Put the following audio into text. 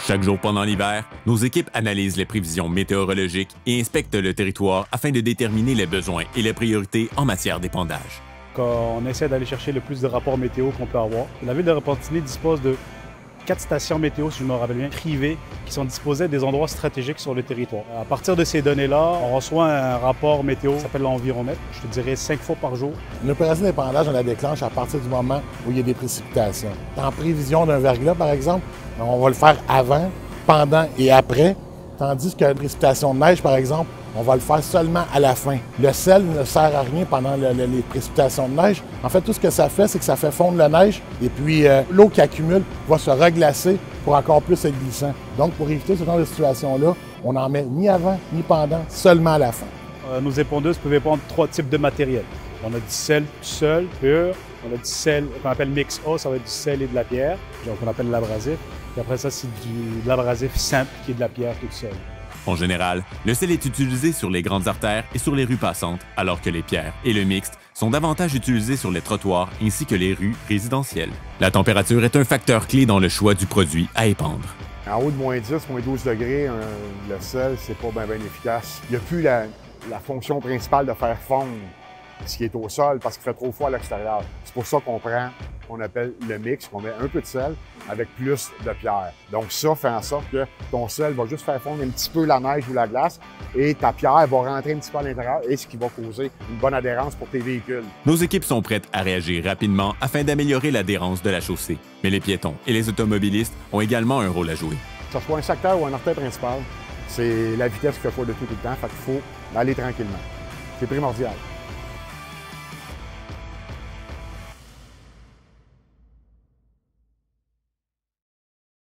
Chaque jour pendant l'hiver, nos équipes analysent les prévisions météorologiques et inspectent le territoire afin de déterminer les besoins et les priorités en matière d'épandage. On essaie d'aller chercher le plus de rapports météo qu'on peut avoir. La ville de Repentigny dispose de 4 stations météo, si je me rappelle bien, privées, qui sont disposées à des endroits stratégiques sur le territoire. À partir de ces données-là, on reçoit un rapport météo qui s'appelle l'enviromètre, je te dirais 5 fois par jour. L'opération d'épandage, on la déclenche à partir du moment où il y a des précipitations. En prévision d'un verglas, par exemple, on va le faire avant, pendant et après, tandis que la précipitation de neige, par exemple, on va le faire seulement à la fin. Le sel ne sert à rien pendant les précipitations de neige. En fait, tout ce que ça fait, c'est que ça fait fondre la neige et puis l'eau qui accumule va se reglacer pour encore plus être glissant. Donc, pour éviter ce genre de situation-là, on n'en met ni avant ni pendant, seulement à la fin. Nos épondeuses peuvent épandre 3 types de matériel. On a du sel tout seul, pur. On a du sel qu'on appelle mix A, ça va être du sel et de la pierre, qu'on appelle l'abrasif. Puis après ça, c'est de l'abrasif simple qui est de la pierre toute seule. En général, le sel est utilisé sur les grandes artères et sur les rues passantes, alors que les pierres et le mixte sont davantage utilisés sur les trottoirs ainsi que les rues résidentielles. La température est un facteur clé dans le choix du produit à épandre. En haut de moins 10, moins 12 degrés, le sel, c'est pas bien efficace. Il n'y a plus la fonction principale de faire fondre ce qui est au sol parce qu'il fait trop froid à l'extérieur. C'est pour ça qu'on prend ce qu'on appelle le mix, qu'on met un peu de sel avec plus de pierre. Donc ça fait en sorte que ton sel va juste faire fondre un petit peu la neige ou la glace et ta pierre va rentrer un petit peu à l'intérieur et ce qui va causer une bonne adhérence pour tes véhicules. Nos équipes sont prêtes à réagir rapidement afin d'améliorer l'adhérence de la chaussée. Mais les piétons et les automobilistes ont également un rôle à jouer. Que ce soit un secteur ou un artère principal, c'est la vitesse qui fait foi de tout le temps, fait qu'il faut aller tranquillement. C'est primordial.